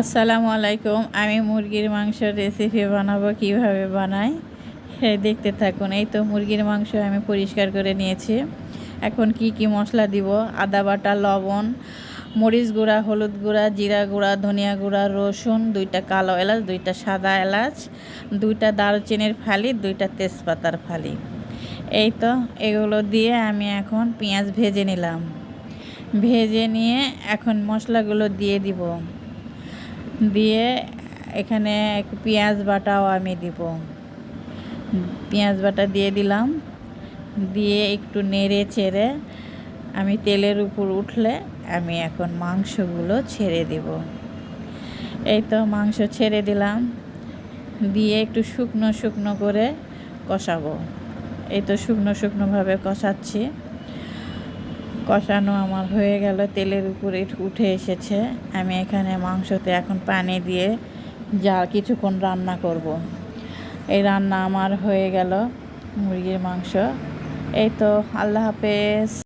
আসসালামু আলাইকুম। আমি মুরগির মাংসের রেসিপি বানাবো, কিভাবে বানাই দেখতে থাকুন। এই তো মুরগির মাংস আমি পরিষ্কার করে নিয়েছি। এখন কি মশলা দিব: আদা বাটা, লবণ, মরিচ গুঁড়া, হলুদ গুঁড়া, জিরা গুঁড়া, ধনিয়া গুঁড়া, রসুন, 2টা কালো এলাচ, 2টা সাদা এলাচ, 2টা দারুচিনির ফালি, 2টা তেজপাতার ফালি। এই তো এগুলো দিয়ে আমি এখন পেঁয়াজ ভেজে নিলাম। ভেজে নিয়ে এখন মশলাগুলো দিয়ে দিব। দিয়ে এখানে পেঁয়াজ বাটাও আমি দিব। পেঁয়াজ বাটা দিয়ে দিলাম। দিয়ে একটু নেড়ে চেড়ে আমি তেলের উপর উঠলে আমি এখন মাংসগুলো ছেড়ে দেব। এই তো মাংস ছেড়ে দিলাম। দিয়ে একটু শুকনো শুকনো করে কষাবো। এই তো শুকনোভাবে কষাচ্ছি। কষানো আমার হয়ে গেল, তেলের উপরে উঠে এসেছে। আমি এখানে মাংসতে এখন পানি দিয়ে কিছুক্ষণ রান্না করব। এই রান্না আমার হয়ে গেল মুরগির মাংস। এই তো, আল্লাহ হাফেজ।